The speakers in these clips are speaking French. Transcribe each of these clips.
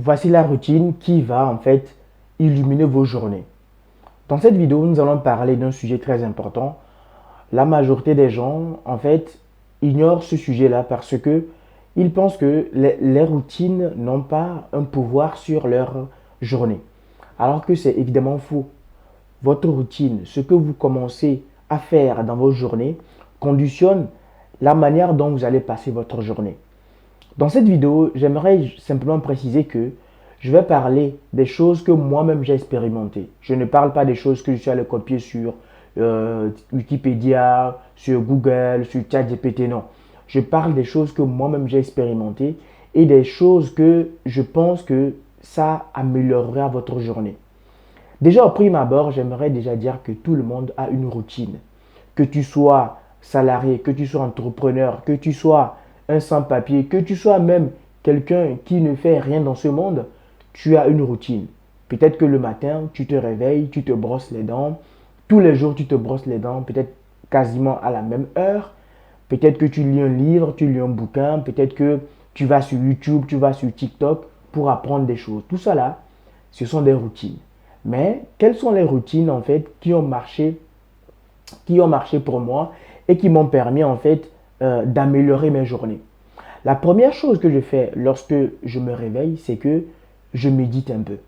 Voici la routine qui va en fait illuminer vos journées. Dans cette vidéo, nous allons parler d'un sujet très important. La majorité des gens en fait ignorent ce sujet-là parce que ils pensent que les routines n'ont pas un pouvoir sur leur journée. Alors que c'est évidemment faux. Votre routine, ce que vous commencez à faire dans vos journées, conditionne la manière dont vous allez passer votre journée. Dans cette vidéo, j'aimerais simplement préciser que je vais parler des choses que moi-même j'ai expérimentées. Je ne parle pas des choses que je suis allé copier sur Wikipédia, sur Google, sur ChatGPT, non. Je parle des choses que moi-même j'ai expérimentées et des choses que je pense que ça améliorera votre journée. Déjà au prime abord, j'aimerais déjà dire que tout le monde a une routine. Que tu sois salarié, que tu sois entrepreneur, que tu sois un sans-papier, que tu sois même quelqu'un qui ne fait rien dans ce monde, tu as une routine. Peut-être que le matin, tu te réveilles, tu te brosses les dents. Tous les jours, tu te brosses les dents, peut-être quasiment à la même heure. Peut-être que tu lis un livre, tu lis un bouquin. Peut-être que tu vas sur YouTube, tu vas sur TikTok pour apprendre des choses. Tout ça là, ce sont des routines. Mais quelles sont les routines en fait qui ont marché pour moi et qui m'ont permis en fait d'améliorer mes journées. La première chose que je fais lorsque je me réveille, c'est que je médite un peu.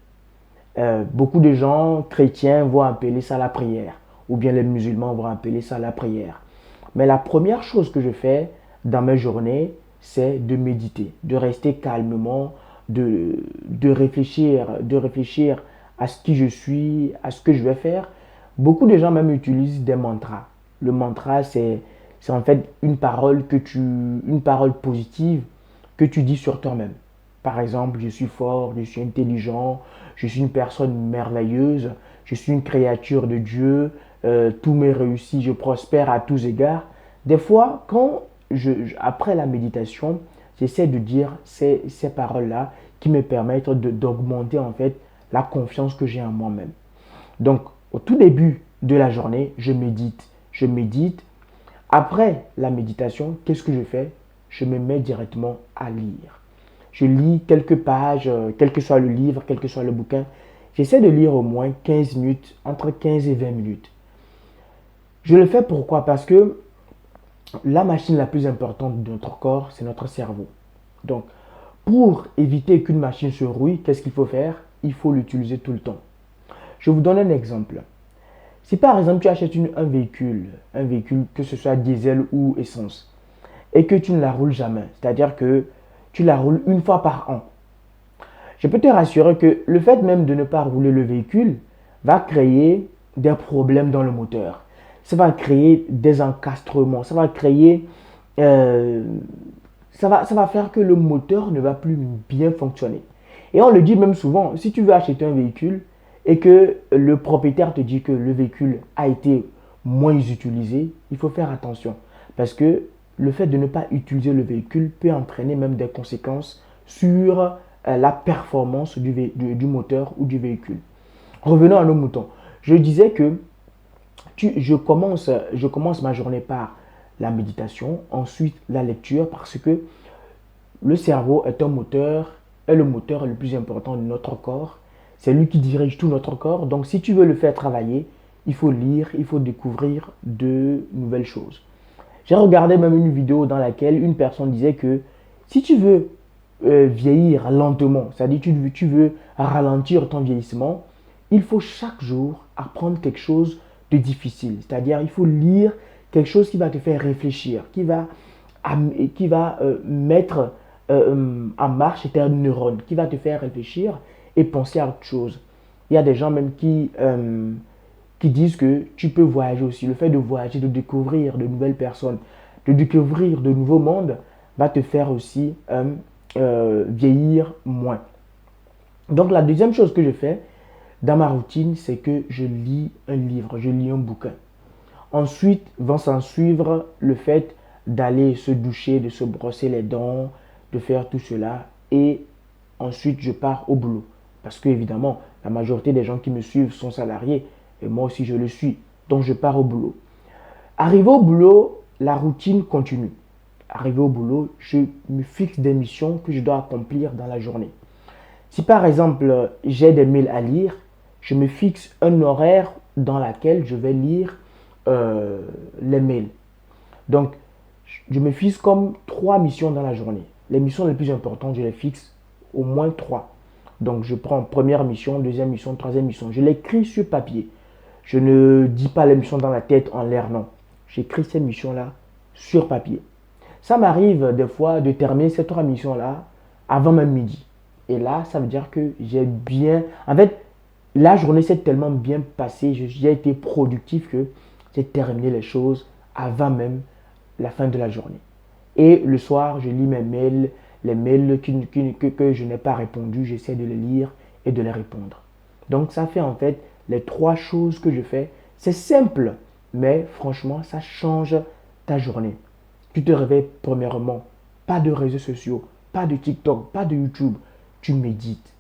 Beaucoup de gens chrétiens vont appeler ça la prière, ou bien les musulmans vont appeler ça la prière. Mais la première chose que je fais dans mes journées, c'est de méditer, de rester calmement, de réfléchir à ce qui je suis, à ce que je vais faire. Beaucoup de gens même utilisent des mantras. Le mantra, c'est en fait une parole positive que tu dis sur toi-même. Par exemple, je suis fort, je suis intelligent, je suis une personne merveilleuse, je suis une créature de Dieu, tout m'est réussi, je prospère à tous égards. Des fois, après la méditation, j'essaie de dire ces paroles-là qui me permettent d'augmenter en fait la confiance que j'ai en moi-même. Donc, au tout début de la journée, je médite. Je médite. Après la méditation, qu'est-ce que je fais? Je me mets directement à lire. Je lis quelques pages, quel que soit le livre, quel que soit le bouquin. J'essaie de lire au moins 15 minutes, entre 15 et 20 minutes. Je le fais pourquoi? Parce que la machine la plus importante de notre corps, c'est notre cerveau. Donc, pour éviter qu'une machine se rouille, qu'est-ce qu'il faut faire? Il faut l'utiliser tout le temps. Je vous donne un exemple. Si par exemple tu achètes un véhicule que ce soit diesel ou essence, et que tu ne la roules jamais, c'est-à-dire que tu la roules une fois par an, je peux te rassurer que le fait même de ne pas rouler le véhicule va créer des problèmes dans le moteur. Ça va créer des encastrements, euh, ça va faire que le moteur ne va plus bien fonctionner. Et on le dit même souvent, si tu veux acheter un véhicule et que le propriétaire te dit que le véhicule a été moins utilisé, il faut faire attention. Parce que le fait de ne pas utiliser le véhicule peut entraîner même des conséquences sur la performance du moteur ou du véhicule. Revenons à nos moutons. Je disais que je commence ma journée par la méditation, ensuite la lecture, parce que le cerveau est le moteur le plus important de notre corps. C'est lui qui dirige tout notre corps. Donc si tu veux le faire travailler, il faut lire, il faut découvrir de nouvelles choses. J'ai regardé même une vidéo dans laquelle une personne disait que si tu veux vieillir lentement, c'est-à-dire tu veux ralentir ton vieillissement, il faut chaque jour apprendre quelque chose de difficile. C'est-à-dire il faut lire quelque chose qui va te faire réfléchir, qui va mettre en marche tes neurones, qui va te faire réfléchir et penser à autre chose. Il y a des gens même qui disent que tu peux voyager aussi. Le fait de voyager, de découvrir de nouvelles personnes, de découvrir de nouveaux mondes, va te faire aussi vieillir moins. Donc la deuxième chose que je fais dans ma routine, c'est que je lis un livre, je lis un bouquin. Ensuite, va s'en suivre le fait d'aller se doucher, de se brosser les dents, de faire tout cela. Et ensuite, je pars au boulot. Parce que, évidemment, la majorité des gens qui me suivent sont salariés. Et moi aussi, je le suis. Donc, je pars au boulot. Arrivé au boulot, la routine continue. Arrivé au boulot, je me fixe des missions que je dois accomplir dans la journée. Si par exemple, j'ai des mails à lire, je me fixe un horaire dans lequel je vais lire les mails. Donc, je me fixe comme 3 missions dans la journée. Les missions les plus importantes, je les fixe au moins 3. Donc, je prends première mission, deuxième mission, troisième mission. Je l'écris sur papier. Je ne dis pas les missions dans la tête en l'air, non. J'écris ces missions-là sur papier. Ça m'arrive des fois de terminer ces 3 missions-là avant même midi. Et là, ça veut dire que j'ai bien... En fait, la journée s'est tellement bien passée, j'ai été productif que j'ai terminé les choses avant même la fin de la journée. Et le soir, je lis mes mails, les mails que je n'ai pas répondu, j'essaie de les lire et de les répondre. Donc ça fait en fait les 3 choses que je fais. C'est simple, mais franchement, ça change ta journée. Tu te réveilles premièrement, pas de réseaux sociaux, pas de TikTok, pas de YouTube. Tu médites.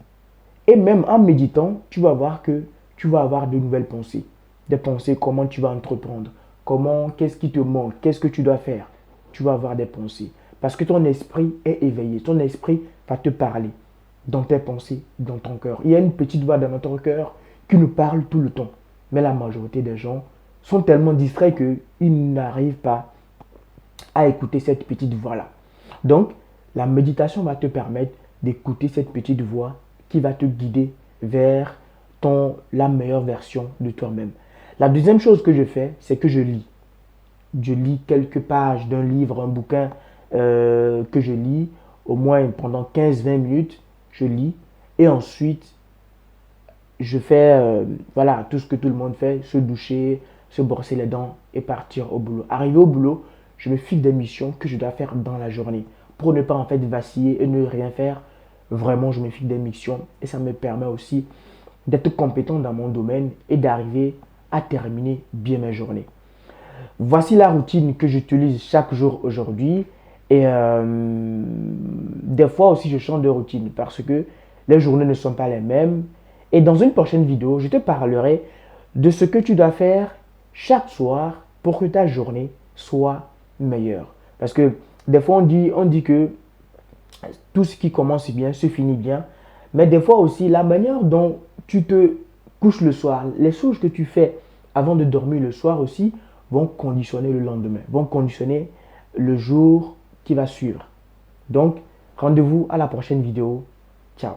Et même en méditant, tu vas voir que tu vas avoir de nouvelles pensées. Des pensées, comment tu vas entreprendre, comment, qu'est-ce qui te manque, qu'est-ce que tu dois faire. Tu vas avoir des pensées. Parce que ton esprit est éveillé. Ton esprit va te parler dans tes pensées, dans ton cœur. Il y a une petite voix dans notre cœur qui nous parle tout le temps. Mais la majorité des gens sont tellement distraits qu'ils n'arrivent pas à écouter cette petite voix-là. Donc, la méditation va te permettre d'écouter cette petite voix qui va te guider vers la meilleure version de toi-même. La deuxième chose que je fais, c'est que je lis. Je lis quelques pages d'un livre, un bouquin que je lis, au moins pendant 15-20 minutes, je lis. Et ensuite, je fais voilà, tout ce que tout le monde fait, se doucher, se brosser les dents et partir au boulot. Arrivé au boulot, je me fixe des missions que je dois faire dans la journée. Pour ne pas en fait vaciller et ne rien faire, vraiment je me fixe des missions et ça me permet aussi d'être compétent dans mon domaine et d'arriver à terminer bien mes journées. Voici la routine que j'utilise chaque jour aujourd'hui. Et des fois aussi, je change de routine parce que les journées ne sont pas les mêmes. Et dans une prochaine vidéo, je te parlerai de ce que tu dois faire chaque soir pour que ta journée soit meilleure. Parce que des fois, on dit que tout ce qui commence bien se finit bien. Mais des fois aussi, la manière dont tu te couches le soir, les choses que tu fais avant de dormir le soir aussi, vont conditionner le lendemain, vont conditionner le jour qui va suivre. Donc, rendez-vous à la prochaine vidéo. Ciao.